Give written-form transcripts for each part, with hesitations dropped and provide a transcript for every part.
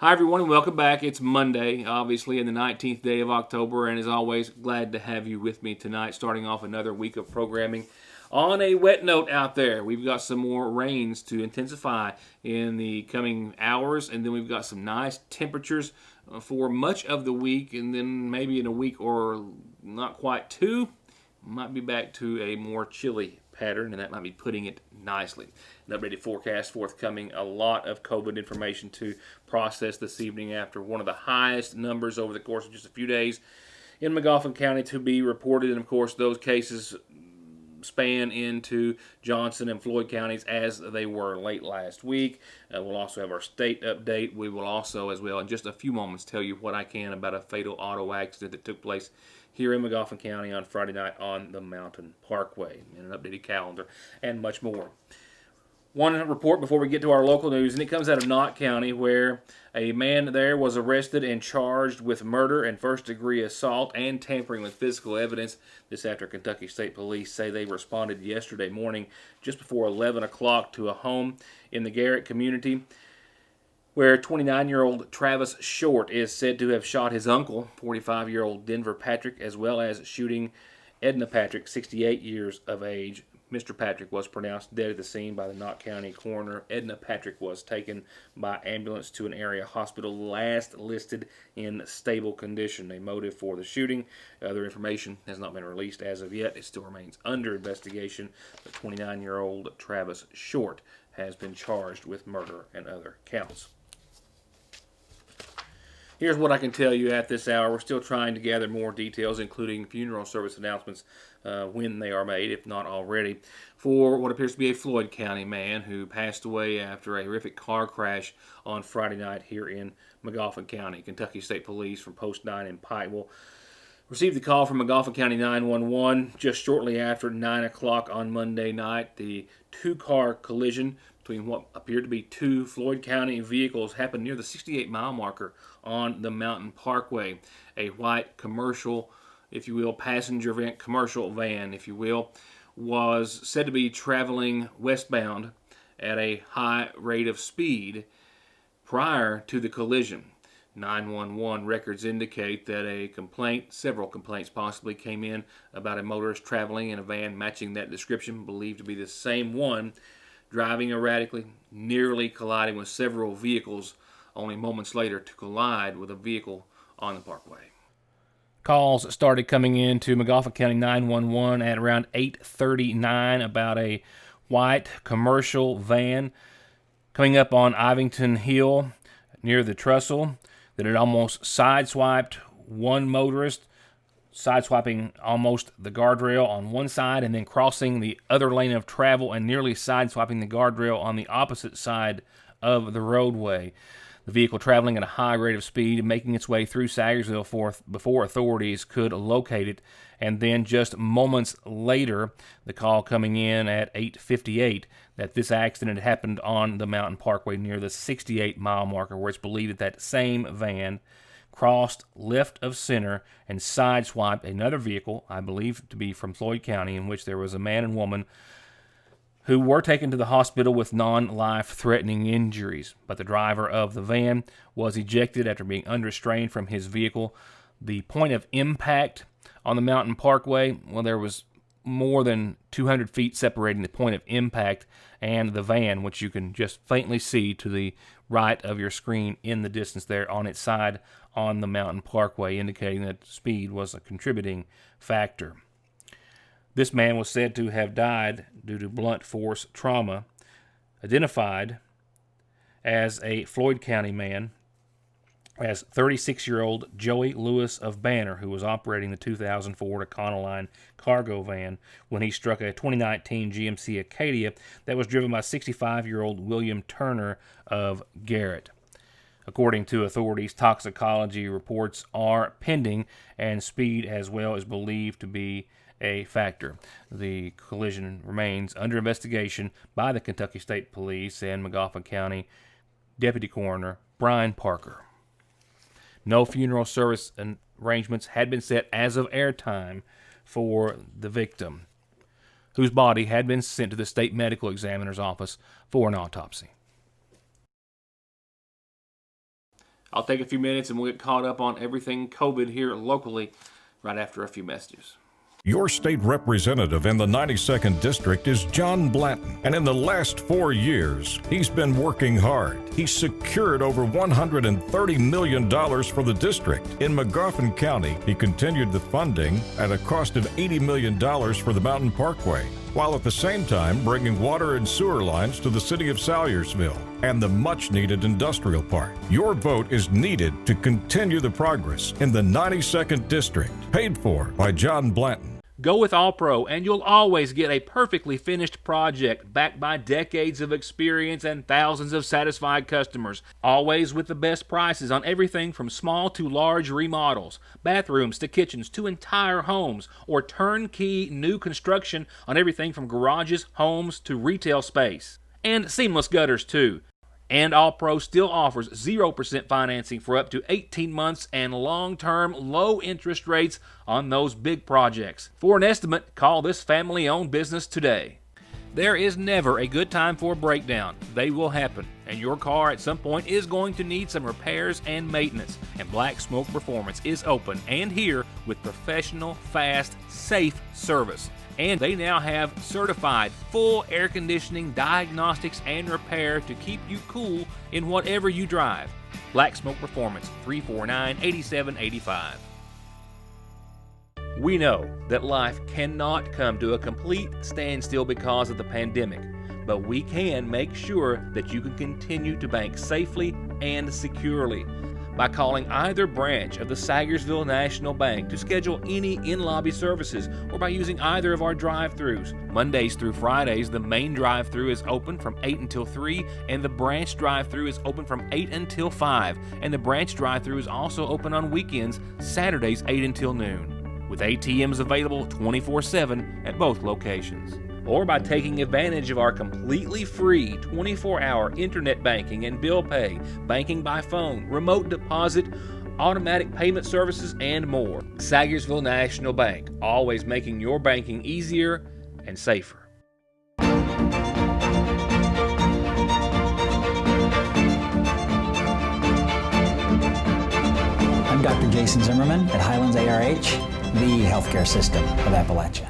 Hi, everyone, and welcome back. It's Monday, obviously, and the 19th day of October, and as always, glad to have you with me tonight, starting off another week of programming. On a wet note out there, we've got some more rains to intensify in the coming hours, and then we've got some nice temperatures for much of the week, and then maybe in a week or not quite two, might be back to a more chilly pattern, and that might be putting it nicely. An updated forecast forthcoming. A lot of COVID information to process this evening after one of the highest numbers over the course of just a few days in McGoffin County to be reported. And of course, those cases span into Johnson and Floyd counties as they were late last week. We'll also have our state update. We will also, as well, in just a few moments, tell you what I can about a fatal auto accident that took place here in McGoffin County on Friday night on the Mountain Parkway, and an updated calendar, and much more. One report before we get to our local news, and it comes out of Knott County, where a man there was arrested and charged with murder and first-degree assault and tampering with physical evidence. This after Kentucky State Police say they responded yesterday morning just before 11 o'clock to a home in the Garrett community where 29-year-old Travis Short is said to have shot his uncle, 45-year-old Denver Patrick, as well as shooting Edna Patrick, 68 years of age. Mr. Patrick was pronounced dead at the scene by the Knott County coroner. Edna Patrick was taken by ambulance to an area hospital, last listed in stable condition. A motive for the shooting, other information has not been released as of yet. It still remains under investigation. The 29-year-old Travis Short has been charged with murder and other counts. Here's what I can tell you at this hour. We're still trying to gather more details, including funeral service announcements when they are made, if not already, for what appears to be a Floyd County man who passed away after a horrific car crash on Friday night here in McGoffin County. Kentucky State Police from Post 9 in Pikeville received the call from McGoffin County 911 just shortly after 9 o'clock on Monday night. The two-car collision between what appeared to be two Floyd County vehicles happened near the 68-mile marker on the Mountain Parkway. A white commercial, if you will, passenger van, commercial van, if you will, was said to be traveling westbound at a high rate of speed prior to the collision. 911 records indicate that several complaints possibly came in about a motorist traveling in a van matching that description, believed to be the same one, driving erratically, nearly colliding with several vehicles, only moments later to collide with a vehicle on the parkway. Calls started coming in to McGoffin County 911 at around 8:39 about a white commercial van coming up on Ivington Hill near the trestle that had almost sideswiped one motorist, sideswiping almost the guardrail on one side and then crossing the other lane of travel and nearly sideswiping the guardrail on the opposite side of the roadway. The vehicle traveling at a high rate of speed and making its way through Sagersville before authorities could locate it. And then just moments later, the call coming in at 8:58 that this accident had happened on the Mountain Parkway near the 68-mile marker, where it's believed that same van crossed left of center and sideswiped another vehicle, I believe to be from Floyd County, in which there was a man and woman who were taken to the hospital with non-life-threatening injuries. But the driver of the van was ejected after being unrestrained from his vehicle. The point of impact on the Mountain Parkway, well, there was more than 200 feet separating the point of impact and the van, which you can just faintly see to the right of your screen in the distance there on its side on the Mountain Parkway, indicating that speed was a contributing factor. This man was said to have died due to blunt force trauma, identified as a Floyd County man as 36-year-old Joey Lewis of Banner, who was operating the 2000 Ford Econoline cargo van when he struck a 2019 GMC Acadia that was driven by 65-year-old William Turner of Garrett. According to authorities, toxicology reports are pending, and speed as well is believed to be a factor. The collision remains under investigation by the Kentucky State Police and McGoffin County Deputy Coroner Brian Parker. No funeral service arrangements had been set as of airtime for the victim, whose body had been sent to the state medical examiner's office for an autopsy. I'll take a few minutes and we'll get caught up on everything COVID here locally right after a few messages. Your state representative in the 92nd District is John Blanton, and in the last 4 years, he's been working hard. He's secured over $130 million for the district. In McGoffin County, he continued the funding at a cost of $80 million for the Mountain Parkway, while at the same time bringing water and sewer lines to the city of Salyersville and the much-needed industrial park. Your vote is needed to continue the progress in the 92nd District, paid for by John Blanton. Go with All Pro and you'll always get a perfectly finished project backed by decades of experience and thousands of satisfied customers. Always with the best prices on everything from small to large remodels, bathrooms to kitchens to entire homes, or turnkey new construction on everything from garages, homes to retail space. And seamless gutters too. And All Pro still offers 0% financing for up to 18 months and long-term low interest rates on those big projects. For an estimate, call this family-owned business today. There is never a good time for a breakdown. They will happen, and your car at some point is going to need some repairs and maintenance. And Black Smoke Performance is open and here with professional, fast, safe service. And they now have certified full air conditioning, diagnostics, and repair to keep you cool in whatever you drive. Black Smoke Performance, 349-8785. We know that life cannot come to a complete standstill because of the pandemic, but we can make sure that you can continue to bank safely and securely by calling either branch of the Sagersville National Bank to schedule any in-lobby services, or by using either of our drive-thrus. Mondays through Fridays, the main drive-thru is open from 8 until 3, and the branch drive-thru is open from 8 until 5, and the branch drive-thru is also open on weekends, Saturdays 8 until noon, with ATMs available 24/7 at both locations. Or by taking advantage of our completely free 24-hour internet banking and bill pay, banking by phone, remote deposit, automatic payment services, and more. Sagersville National Bank, always making your banking easier and safer. I'm Dr. Jason Zimmerman at Highlands ARH, the healthcare system of Appalachia.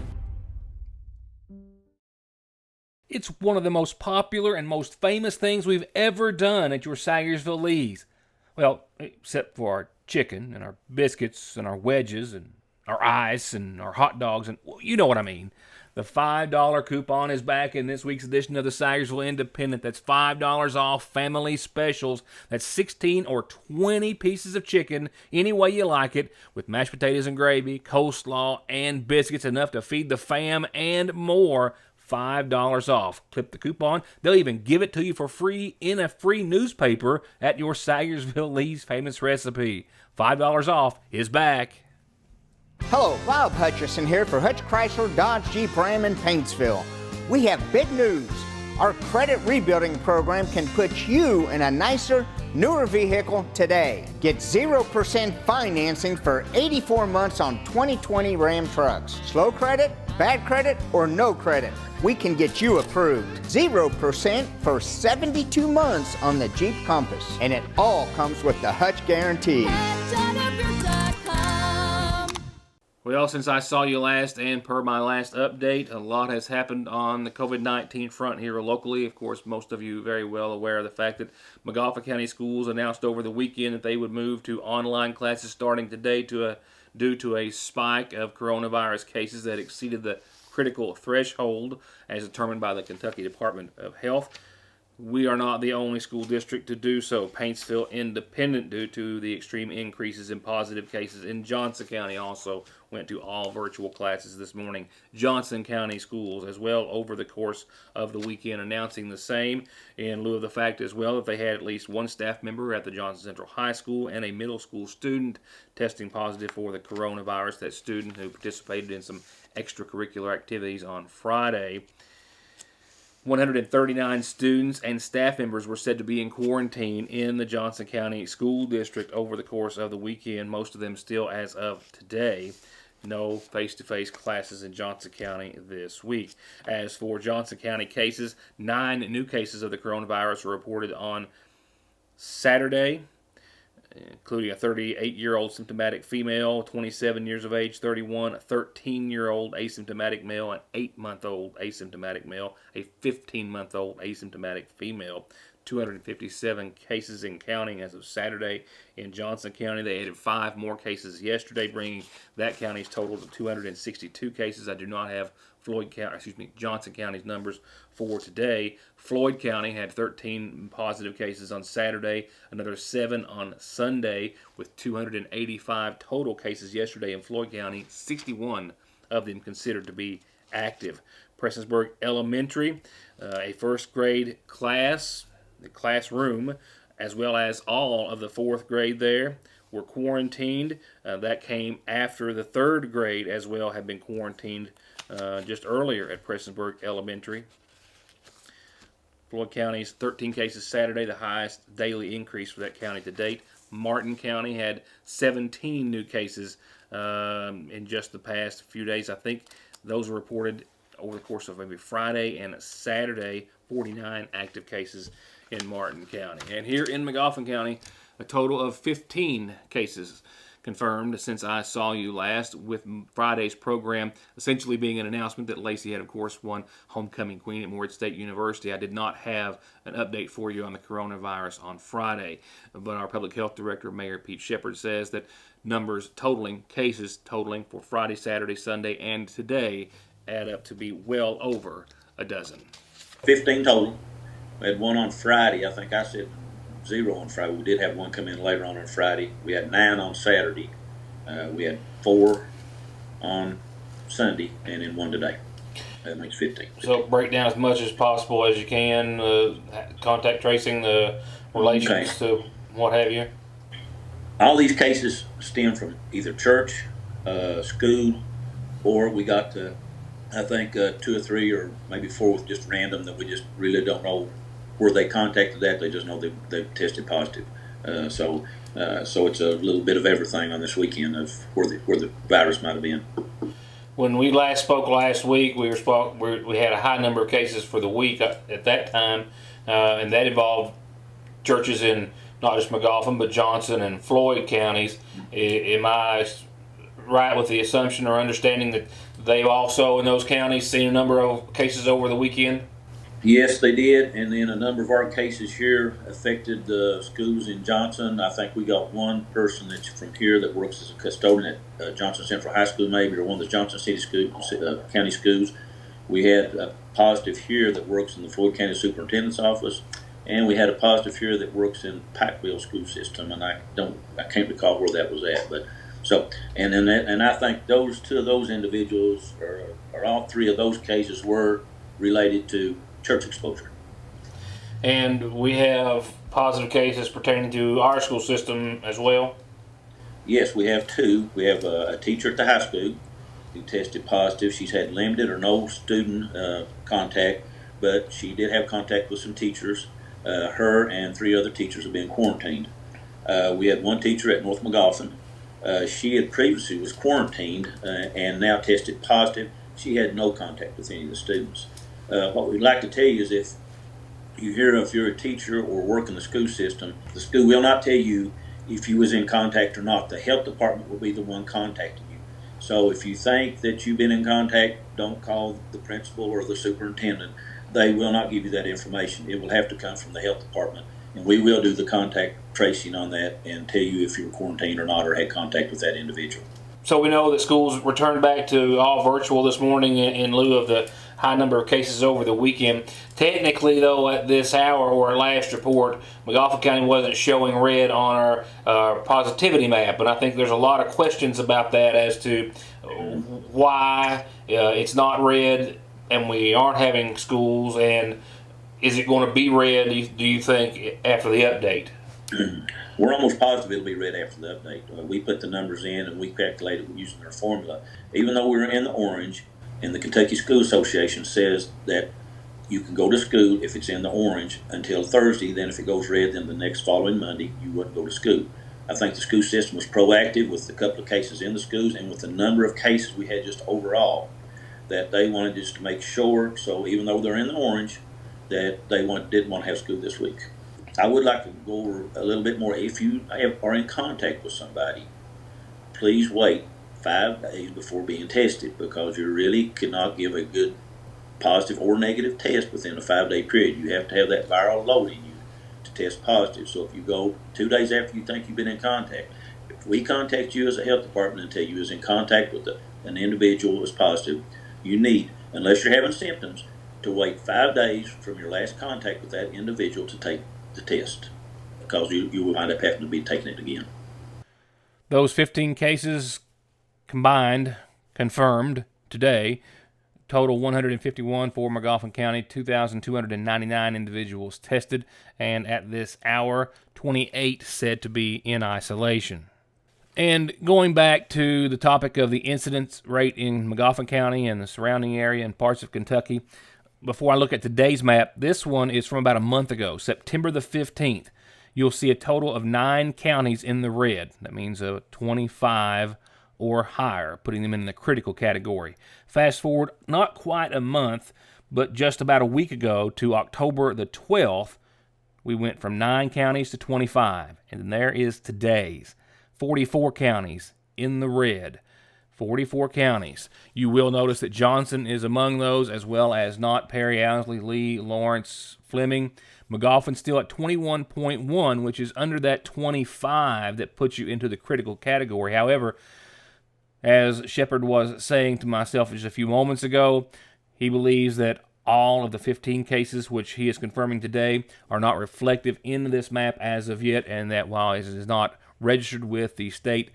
It's one of the most popular and most famous things we've ever done at your Sagersville Lee's. Well, except for our chicken and our biscuits and our wedges and our ice and our hot dogs and, well, you know what I mean. The $5 coupon is back in this week's edition of the Sagersville Independent. That's $5 off family specials. That's 16 or 20 pieces of chicken, any way you like it, with mashed potatoes and gravy, coleslaw, and biscuits, enough to feed the fam and more. $5 off. Clip the coupon. They'll even give it to you for free in a free newspaper at your Sagersville Lee's famous recipe. $5 off is back. Hello, Bob Hutcherson here for Hutch Chrysler Dodge Jeep Ram in Paintsville. We have big news. Our credit rebuilding program can put you in a nicer, newer vehicle today. Get 0% financing for 84 months on 2020 Ram trucks. Slow credit, bad credit, or no credit, we can get you approved. 0% for 72 months on the Jeep Compass. And it all comes with the Hutch Guarantee. Well, since I saw you last and per my last update, a lot has happened on the COVID-19 front here locally. Of course, most of you very well aware of the fact that McGoffin County Schools announced over the weekend that they would move to online classes starting today due to a spike of coronavirus cases that exceeded the critical threshold as determined by the Kentucky Department of Health. We are not the only school district to do so. Paintsville Independent, due to the extreme increases in positive cases in Johnson County, also went to all virtual classes this morning. Johnson County schools as well over the course of the weekend announcing the same, in lieu of the fact as well that they had at least one staff member at the Johnson Central High School and a middle school student testing positive for the coronavirus. That student who participated in some extracurricular activities on Friday. 139 students and staff members were said to be in quarantine in the Johnson County School District over the course of the weekend, most of them still as of today. No face-to-face classes in Johnson County this week. As for Johnson County cases, 9 new cases of the coronavirus were reported on Saturday. including a 38-year-old symptomatic female, 27 years of age, 31, a 13-year-old asymptomatic male, an 8-month-old asymptomatic male, a 15-month-old asymptomatic female. 257 cases and counting as of Saturday in Johnson County. They added 5 more cases yesterday, bringing that county's total to 262 cases. I do not have Johnson County's numbers for today. Floyd County had 13 positive cases on Saturday, another 7 on Sunday, with 285 total cases yesterday in Floyd County, 61 of them considered to be active. Prestonsburg Elementary, a first grade class, the classroom, as well as all of the 4th grade there were quarantined. That came after the 3rd grade as well had been quarantined just earlier at Prestonsburg Elementary. Floyd County's 13 cases Saturday, the highest daily increase for that county to date. Martin County had 17 new cases in just the past few days. I think those were reported over the course of maybe Friday and Saturday. 49 active cases in Martin County. And here in McGoffin County, a total of 15 cases confirmed since I saw you last, with Friday's program essentially being an announcement that Lacey had, of course, won Homecoming Queen at Morehead State University. I did not have an update for you on the coronavirus on Friday, but our Public Health Director, Mayor Pete Shepard, says that cases totaling for Friday, Saturday, Sunday, and today add up to be well over a dozen. 15 total. We had one on Friday. I think I said 0 on Friday. We did have one come in later on Friday. We had 9 on Saturday. We had 4 on Sunday, and then 1 today. That makes 15. So break down as much as possible as you can, contact tracing, the relations to what have you. All these cases stem from either church, school, or we got I think 2 or 3 or maybe 4 with just random that we just really don't know where they contacted that. They just know they've tested positive. So it's a little bit of everything on this weekend of where the virus might have been. When we last spoke last week, we had a high number of cases for the week at that time, and that involved churches in not just McGoffin but Johnson and Floyd counties. Am I right with the assumption or understanding that they've also in those counties seen a number of cases over the weekend? Yes, they did, and then a number of our cases here affected the schools in Johnson. I think we got one person that's from here that works as a custodian at Johnson Central High School, maybe, or one of the Johnson City county schools. We had a positive here that works in the Floyd County Superintendent's office, and we had a positive here that works in Pikeville school system, and I can't recall where that was at, but. So, and I think those 2 of those individuals, or all 3 of those cases, were related to church exposure. And we have positive cases pertaining to our school system as well? Yes, we have 2. We have a teacher at the high school who tested positive. She's had limited or no student contact, but she did have contact with some teachers. Her and 3 other teachers have been quarantined. We had one teacher at North McGoffin. She had previously was quarantined and now tested positive. She had no contact with any of the students. What we'd like to tell you is if you're a teacher or work in the school system, the school will not tell you if you was in contact or not. The health department will be the one contacting you. So if you think that you've been in contact, don't call the principal or the superintendent. They will not give you that information. It will have to come from the health department. And we will do the contact tracing on that and tell you if you're quarantined or not or had contact with that individual. So we know that schools returned back to all virtual this morning in lieu of the high number of cases over the weekend. Technically, though, at this hour or last report, McGoffin County wasn't showing red on our positivity map, and I think there's a lot of questions about that as to why it's not red and we aren't having schools, and is it going to be red, do you think, after the update? We're almost positive it'll be red after the update. We put the numbers in and we calculated using their formula. Even though we're in the orange, and the Kentucky School Association says that you can go to school if it's in the orange until Thursday, then if it goes red, then the next following Monday you wouldn't go to school. I think the school system was proactive with the couple of cases in the schools and with the number of cases we had just overall, that they wanted just to make sure, so even though they're in the orange, that they didn't want to have school this week. I would like to go over a little bit more. If you are in contact with somebody, please wait 5 days before being tested, because you really cannot give a good positive or negative test within a 5-day period. You have to have that viral load in you to test positive. So if you go 2 days after you think you've been in contact, if we contact you as a health department and tell you is in contact with an individual who is positive, you need, unless you're having symptoms, to wait 5 days from your last contact with that individual to take the test, because you will wind up having to be taking it again. Those 15 cases combined, confirmed today, total 151 for McGoffin County, 2,299 individuals tested, and at this hour, 28 said to be in isolation. And going back to the topic of the incidence rate in McGoffin County and the surrounding area and parts of Kentucky, before I look at today's map, this one is from about a month ago, September the 15th. You'll see a total of 9 counties in the red. That means 25 or higher, putting them in the critical category. Fast forward not quite a month, but just about a week ago to October the 12th, we went from 9 counties to 25. And then there is today's 44 counties in the red. 44 counties. You will notice that Johnson is among those, as well as Knott, Perry, Owsley, Lee, Lawrence, Fleming. McGoffin still at 21.1, which is under that 25 that puts you into the critical category. However, as Shepard was saying to myself just a few moments ago, he believes that all of the 15 cases, which he is confirming today, are not reflective in this map as of yet, and that while it is not registered with the state,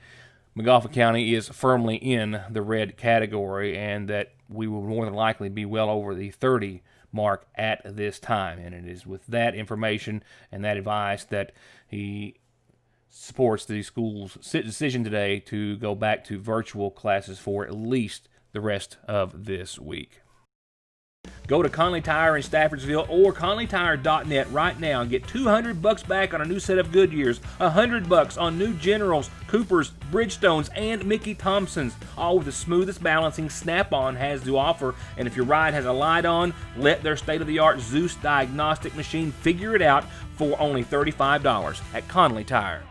McGoffin County is firmly in the red category, and that we will more than likely be well over the 30 mark at this time. And it is with that information and that advice that he supports the school's decision today to go back to virtual classes for at least the rest of this week. Go to Conley Tire in Staffordsville or ConleyTire.net right now and get $200 back on a new set of Goodyears, $100 on new Generals, Coopers, Bridgestones, and Mickey Thompsons, all with the smoothest balancing Snap-on has to offer. And if your ride has a light on, let their state-of-the-art Zeus diagnostic machine figure it out for only $35 at Conley Tire.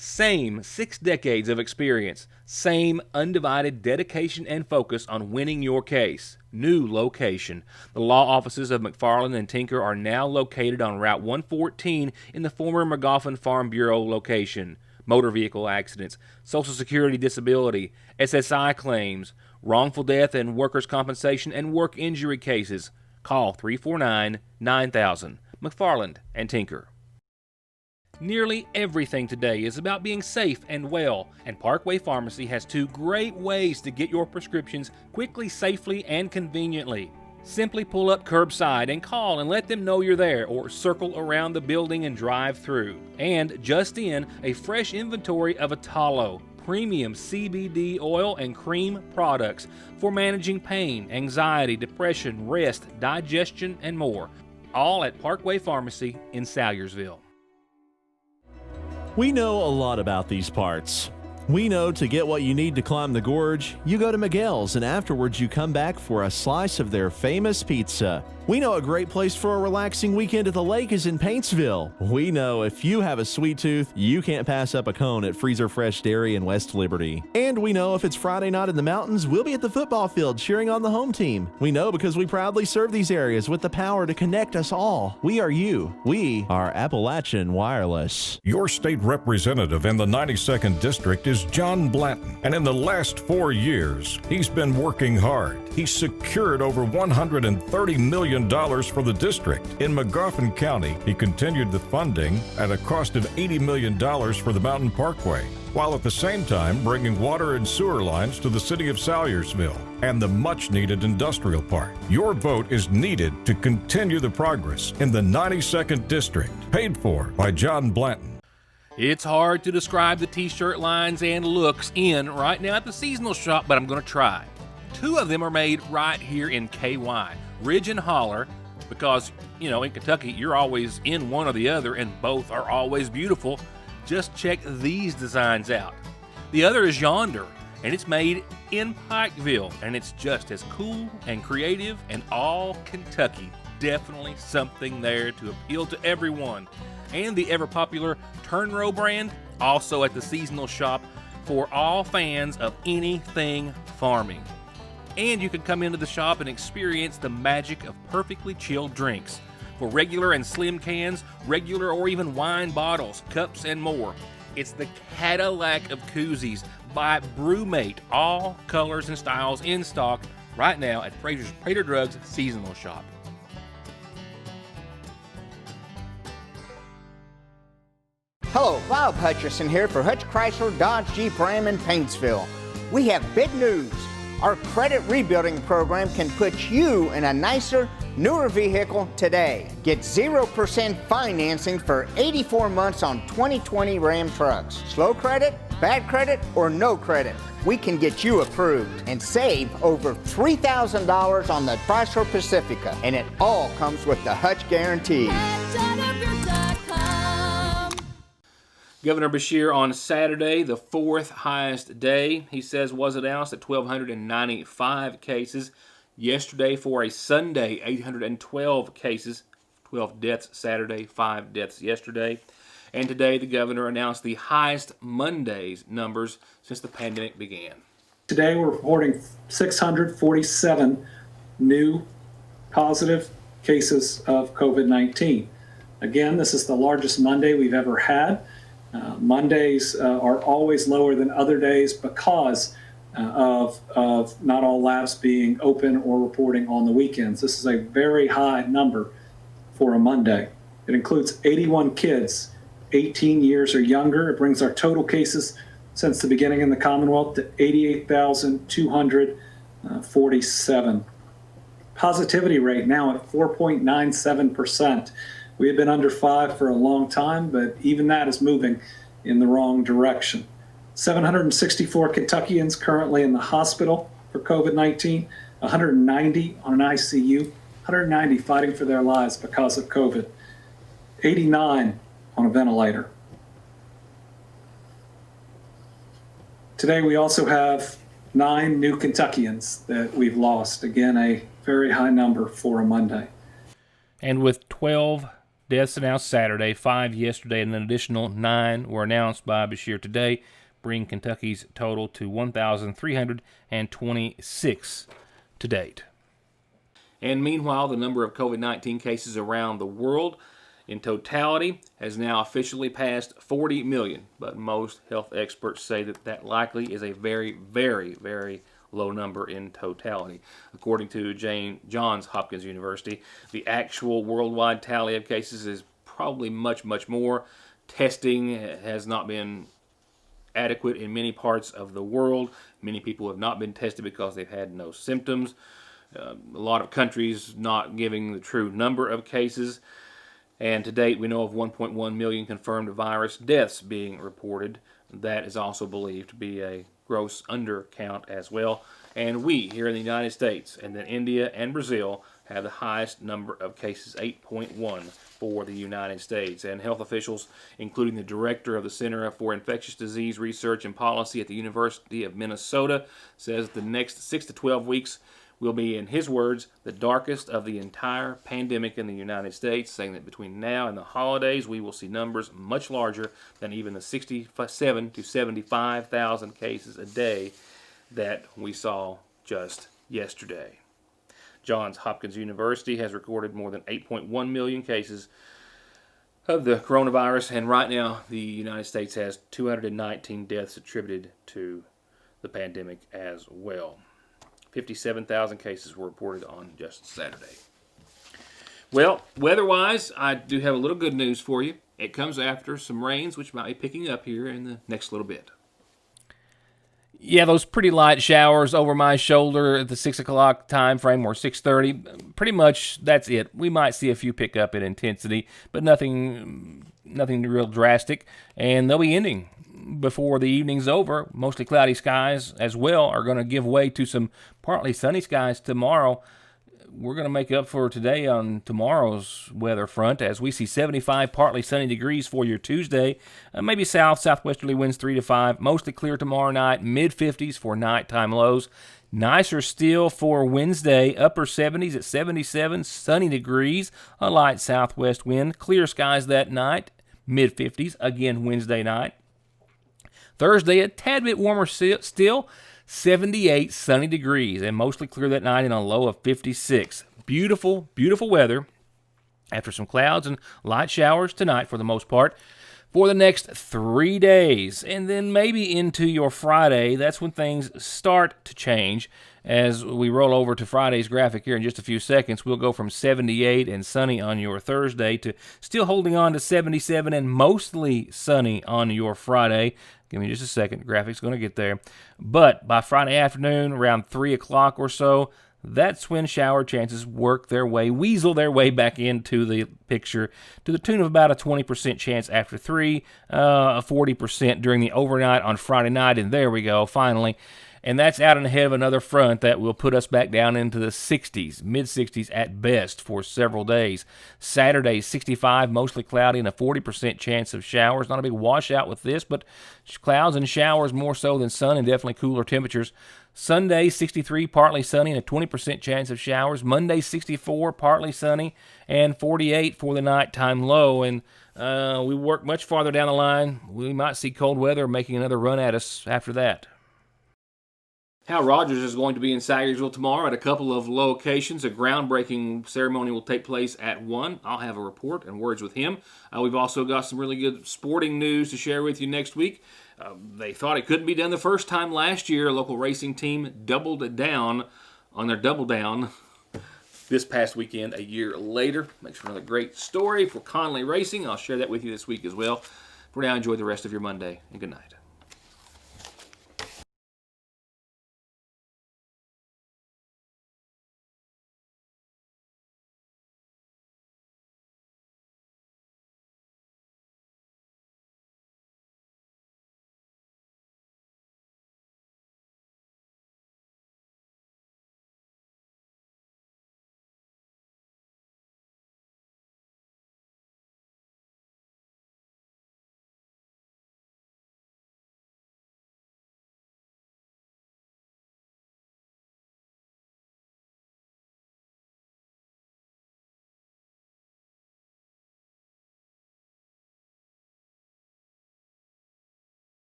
Same 6 decades of experience, same undivided dedication and focus on winning your case. New location. The law offices of McFarland and Tinker are now located on Route 114 in the former McGoffin Farm Bureau location. Motor vehicle accidents, Social Security disability, SSI claims, wrongful death and workers' compensation and work injury cases. Call 349-9000. McFarland and Tinker. Nearly everything today is about being safe and well, and Parkway Pharmacy has 2 great ways to get your prescriptions quickly, safely, and conveniently. Simply pull up curbside and call and let them know you're there, or circle around the building and drive through. And just in, a fresh inventory of Atalo, premium CBD oil and cream products for managing pain, anxiety, depression, rest, digestion, and more. All at Parkway Pharmacy in Salyersville. We know a lot about these parts. We know to get what you need to climb the gorge, you go to Miguel's, and afterwards you come back for a slice of their famous pizza. We know a great place for a relaxing weekend at the lake is in Paintsville. We know if you have a sweet tooth, you can't pass up a cone at Freezer Fresh Dairy in West Liberty. And we know if it's Friday night in the mountains, we'll be at the football field cheering on the home team. We know because we proudly serve these areas with the power to connect us all. We are you. We are Appalachian Wireless. Your state representative in the 92nd District is John Blanton, and in the last 4 years, he's been working hard. He's secured over $130 million for the district. In McGoffin County, he continued the funding at a cost of $80 million for the Mountain Parkway, while at the same time bringing water and sewer lines to the city of Salyersville and the much-needed industrial park. Your vote is needed to continue the progress in the 92nd District, paid for by John Blanton. It's hard to describe the t-shirt lines and looks in right now at the seasonal shop, but I'm going to try. 2 of them are made right here in KY, Ridge and Holler, because, in Kentucky, you're always in one or the other, and both are always beautiful. Just check these designs out. The other is Yonder, and it's made in Pikeville, and it's just as cool and creative and all Kentucky. Definitely something there to appeal to everyone. and the ever-popular Turnrow brand, also at the seasonal shop for all fans of anything farming. And you can come into the shop and experience the magic of perfectly chilled drinks. For regular and slim cans, regular or even wine bottles, cups, and more. It's the Cadillac of koozies by Brewmate. All colors and styles in stock right now at Fraser's Prater Drugs seasonal shop. Hello, Bob Hutcherson here for Hutch Chrysler Dodge Jeep Ram in Paintsville. We have big news. Our credit rebuilding program can put you in a nicer, newer vehicle today. Get 0% financing for 84 months on 2020 Ram trucks. Slow credit, bad credit, or no credit. We can get you approved and save over $3,000 on the Chrysler Pacifica. And it all comes with the Hutch Guarantee. Governor Beshear on Saturday, the fourth highest day, he says, was announced at 1,295 cases. Yesterday, for a Sunday, 812 cases, 12 deaths Saturday, 5 deaths yesterday. And today, the governor announced the highest Monday's numbers since the pandemic began. Today, we're reporting 647 new positive cases of COVID-19. Again, this is the largest Monday we've ever had. Mondays are always lower than other days because of not all labs being open or reporting on the weekends. This is a very high number for a Monday. It includes 81 kids 18 years or younger. It brings our total cases since the beginning in the Commonwealth to 88,247. Positivity rate now at 4.97%. We have been under 5 for a long time, but even that is moving in the wrong direction. 764 Kentuckians currently in the hospital for COVID-19, 190 on an ICU, 190 fighting for their lives because of COVID, 89 on a ventilator. Today we also have 9 new Kentuckians that we've lost. Again, a very high number for a Monday. And with 12 deaths announced Saturday, 5 yesterday, and an additional 9 were announced by Beshear today, bring Kentucky's total to 1,326 to date. And meanwhile, the number of COVID-19 cases around the world in totality has now officially passed 40 million, but most health experts say that that likely is a very, very, very low number in totality. According to Johns Hopkins University, the actual worldwide tally of cases is probably much, much more. Testing has not been adequate in many parts of the world. Many people have not been tested because they've had no symptoms. A lot of countries not giving the true number of cases. And to date, we know of 1.1 million confirmed virus deaths being reported. That is also believed to be a gross undercount as well. And we here in the United States, and then India and Brazil, have the highest number of cases, 8.1 for the United States. And health officials, including the director of the Center for Infectious Disease Research and Policy at the University of Minnesota, says the next 6 to 12 weeks will be, in his words, the darkest of the entire pandemic in the United States, saying that between now and the holidays, we will see numbers much larger than even the 67 to 75,000 cases a day that we saw just yesterday. Johns Hopkins University has recorded more than 8.1 million cases of the coronavirus, and right now the United States has 219 deaths attributed to the pandemic as well. 57,000 cases were reported on just Saturday. Well, weather-wise, I do have a little good news for you. It comes after some rains, which might be picking up here in the next little bit. Yeah, those pretty light showers over my shoulder at the 6 o'clock time frame, or 6:30. Pretty much that's it. We might see a few pick up in intensity, but nothing real drastic. And they'll be ending before the evening's over. Mostly cloudy skies as well are going to give way to some partly sunny skies tomorrow. We're going to make up for today on tomorrow's weather front as we see 75 partly sunny degrees for your Tuesday. Maybe southwesterly winds 3 to 5. Mostly clear tomorrow night. Mid-50s for nighttime lows. Nicer still for Wednesday. Upper 70s at 77 sunny degrees. A light southwest wind. Clear skies that night. mid-50s again Wednesday night. Thursday, a tad bit warmer still, 78 sunny degrees, and mostly clear that night and a low of 56. Beautiful, beautiful weather after some clouds and light showers tonight for the most part for the next 3 days. And then maybe into your Friday, that's when things start to change. As we roll over to Friday's graphic here in just a few seconds, we'll go from 78 and sunny on your Thursday to still holding on to 77 and mostly sunny on your Friday. Give me just a second. The graphic's going to get there. But by Friday afternoon, around 3 o'clock or so, that's when shower chances weasel their way back into the picture to the tune of about a 20% chance after 3, a 40% during the overnight on Friday night, and there we go, finally. And that's out and ahead of another front that will put us back down into the 60s, mid-60s at best for several days. Saturday, 65, mostly cloudy and a 40% chance of showers. Not a big washout with this, but clouds and showers more so than sun and definitely cooler temperatures. Sunday, 63, partly sunny and a 20% chance of showers. Monday, 64, partly sunny and 48 for the nighttime low. And we work much farther down the line. We might see cold weather making another run at us after that. Hal Rogers is going to be in Sagersville tomorrow at a couple of locations. A groundbreaking ceremony will take place at 1. I'll have a report and words with him. We've also got some really good sporting news to share with you next week. They thought it couldn't be done the first time last year. A local racing team doubled down on their double down this past weekend a year later. Makes for another great story for Conley Racing. I'll share that with you this week as well. For now, enjoy the rest of your Monday, and good night.